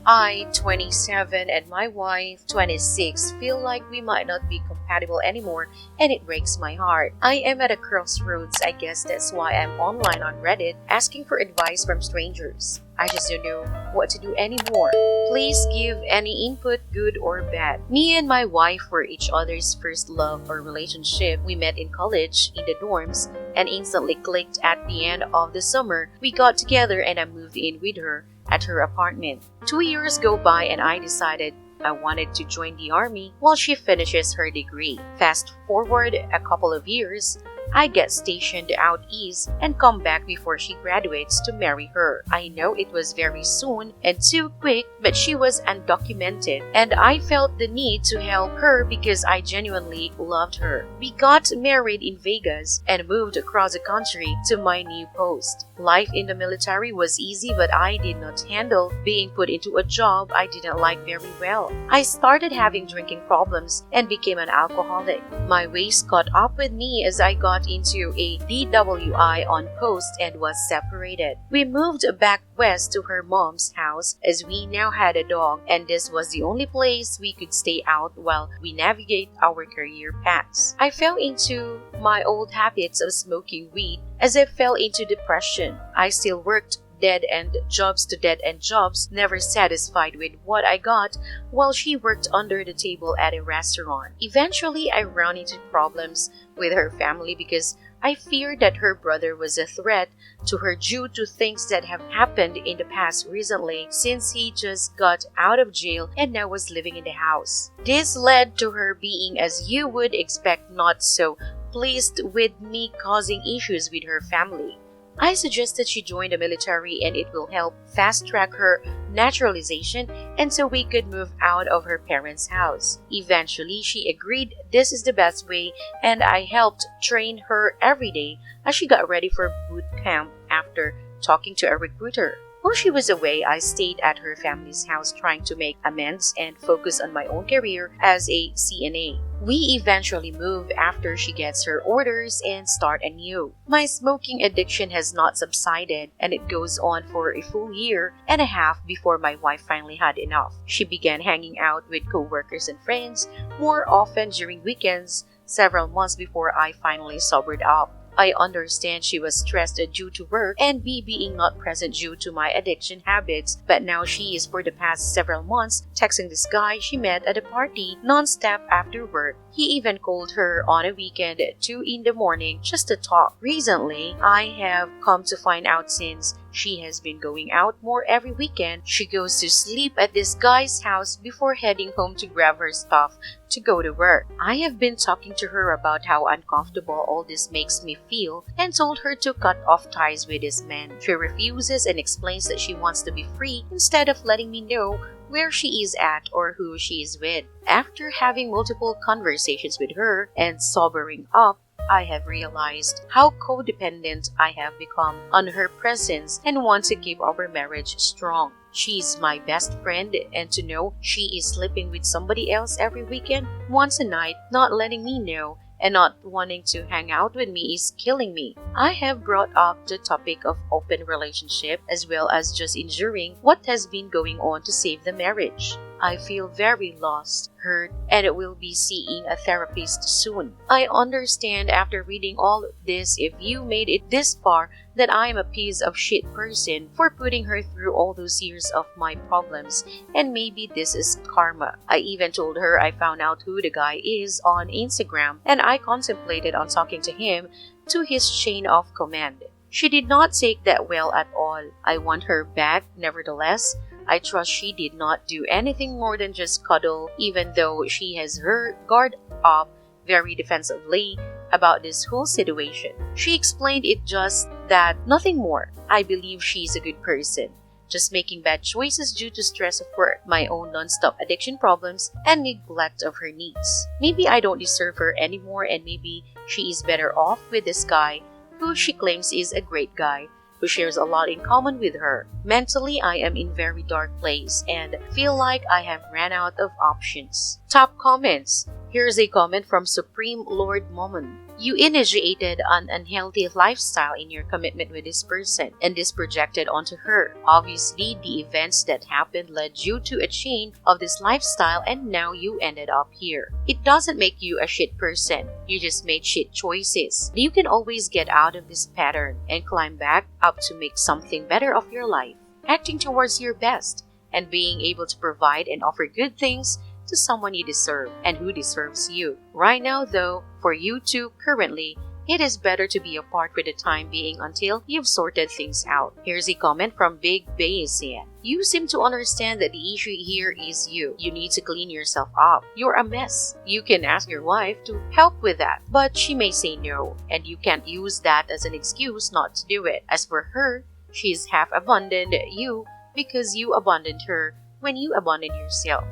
I, 27, and my wife, 26, feel like we might not be compatible anymore, and it breaks my heart. I am at a crossroads. I guess that's why I'm online on Reddit asking for advice from strangers. I just don't know what to do anymore. Please give any input, good or bad. Me and my wife were each other's first love or relationship. We met in college, in the dorms, and instantly clicked at the end of the summer. We got together and I moved in with her at her apartment. 2 years go by and I decided I wanted to join the army while she finishes her degree. Fast forward a couple of years, I get stationed out east and come back before she graduates to marry her. I know it was very soon and too quick, but she was undocumented and I felt the need to help her because I genuinely loved her. We got married in Vegas and moved across the country to my new post. Life in the military was easy, but I did not handle being put into a job I didn't like very well. I started having drinking problems and became an alcoholic. My ways caught up with me as I got into a DWI on post and was separated. We moved back west to her mom's house as we now had a dog, and this was the only place we could stay out while we navigate our career paths. I fell into my old habits of smoking weed as I fell into depression. I still worked dead-end jobs to dead-end jobs, never satisfied with what I got, while she worked under the table at a restaurant. Eventually, I ran into problems with her family because I feared that her brother was a threat to her due to things that have happened in the past recently, since he just got out of jail and now was living in the house. This led to her being, as you would expect, not so pleased with me causing issues with her family. I suggested she join the military and it will help fast-track her naturalization and so we could move out of her parents' house. Eventually, she agreed this is the best way and I helped train her every day as she got ready for boot camp after talking to a recruiter. While she was away, I stayed at her family's house trying to make amends and focus on my own career as a CNA. We eventually move after she gets her orders and start anew. My smoking addiction has not subsided and it goes on for a full year and a half before my wife finally had enough. She began hanging out with co-workers and friends more often during weekends several months before I finally sobered up. I understand she was stressed due to work and me being not present due to my addiction habits, but now she is for the past several months texting this guy she met at a party non-stop after work. He even called her on a weekend at 2 in the morning just to talk. Recently, I have come to find out since she has been going out more every weekend, she goes to sleep at this guy's house before heading home to grab her stuff to go to work. I have been talking to her about how uncomfortable all this makes me feel and told her to cut off ties with this man. She refuses and explains that she wants to be free instead of letting me know where she is at or who she is with. After having multiple conversations with her and sobering up, I have realized how codependent I have become on her presence and want to keep our marriage strong. She's my best friend, and to know she is sleeping with somebody else every weekend, once a night, not letting me know, and not wanting to hang out with me is killing me. I have brought up the topic of open relationship as well as just enduring what has been going on to save the marriage. I feel very lost, hurt, and will be seeing a therapist soon. I understand after reading all this if you made it this far that I am a piece of shit person for putting her through all those years of my problems, and maybe this is karma. I even told her I found out who the guy is on Instagram and I contemplated on talking to him to his chain of command. She did not take that well at all. I want her back nevertheless. I trust she did not do anything more than just cuddle, even though she has her guard up very defensively about this whole situation. She explained it just that, nothing more. I believe she's a good person, just making bad choices due to stress of work, my own non-stop addiction problems, and neglect of her needs. Maybe I don't deserve her anymore and maybe she is better off with this guy who she claims is a great guy, who shares a lot in common with her. Mentally, I am in very dark place and feel like I have ran out of options. Top comments. Here's a comment from Supreme Lord Momon. You initiated an unhealthy lifestyle in your commitment with this person, and this projected onto her. Obviously, the events that happened led you to a change of this lifestyle, and now you ended up here. It doesn't make you a shit person. You just made shit choices. You can always get out of this pattern and climb back up to make something better of your life, acting towards your best, and being able to provide and offer good things to someone you deserve and who deserves you. Right now though, for you two currently, it is better to be apart for the time being until you've sorted things out. Here's a comment from Big Bayesian. You seem to understand that the issue here is you. You need to clean yourself up. You're a mess. You can ask your wife to help with that, but she may say no, and you can't use that as an excuse not to do it. As for her, she's half abandoned you because you abandoned her when you abandoned yourself.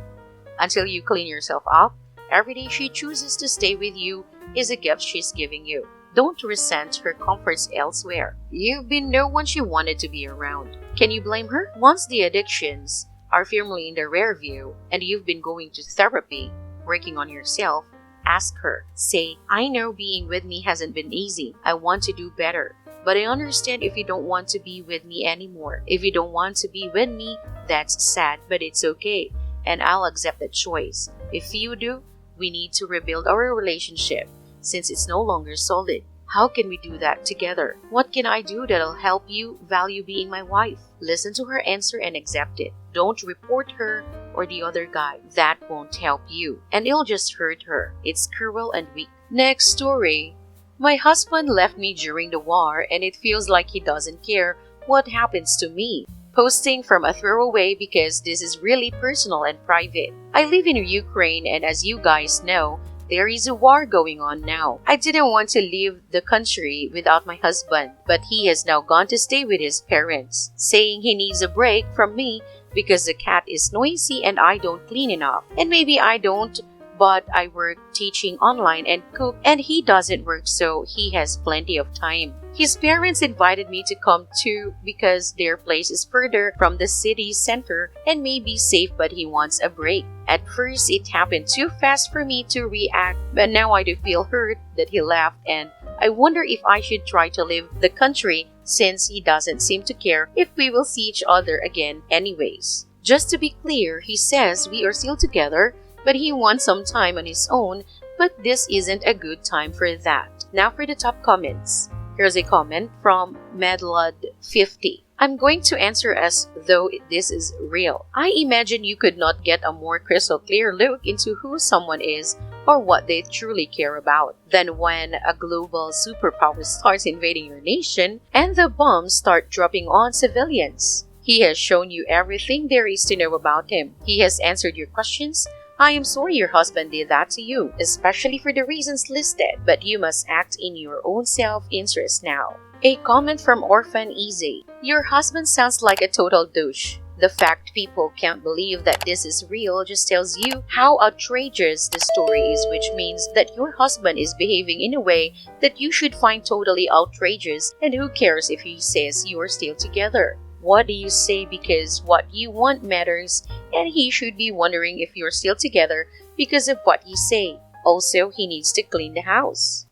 Until you clean yourself up, every day she chooses to stay with you is a gift she's giving you. Don't resent her comforts elsewhere. You've been no one she wanted to be around. Can you blame her? Once the addictions are firmly in the rear view and you've been going to therapy, working on yourself, ask her. Say, I know being with me hasn't been easy. I want to do better. But I understand if you don't want to be with me anymore. If you don't want to be with me, that's sad, but it's okay. And I'll accept that choice. If you do, we need to rebuild our relationship since it's no longer solid. How can we do that together? What can I do that'll help you value being my wife? Listen to her answer and accept it. Don't report her or the other guy. That won't help you, and it'll just hurt her. It's cruel and weak. Next story. My husband left me during the war, and it feels like he doesn't care what happens to me. Posting from a throwaway because this is really personal and private. I live in Ukraine, and as you guys know, there is a war going on now. I didn't want to leave the country without my husband, but he has now gone to stay with his parents, saying he needs a break from me because the cat is noisy and I don't clean enough. And maybe I don't, but I work teaching online and cook, and he doesn't work, so he has plenty of time. His parents invited me to come too because their place is further from the city center and may be safe, but he wants a break. At first, it happened too fast for me to react, but now I do feel hurt that he left, and I wonder if I should try to leave the country since he doesn't seem to care if we will see each other again anyways. Just to be clear, he says we are still together, but he wants some time on his own, but this isn't a good time for that. Now for the top comments. Here's a comment from Medlud50. I'm going to answer as though this is real. I imagine you could not get a more crystal clear look into who someone is or what they truly care about than when a global superpower starts invading your nation and the bombs start dropping on civilians. He has shown you everything there is to know about him. He has answered your questions. I am sorry your husband did that to you, especially for the reasons listed, but you must act in your own self-interest now. A comment from Orphan Easy. Your husband sounds like a total douche. The fact people can't believe that this is real just tells you how outrageous the story is, which means that your husband is behaving in a way that you should find totally outrageous, and who cares if he says you are still together? What do you say, because what you want matters, and he should be wondering if you're still together because of what you say. Also, he needs to clean the house.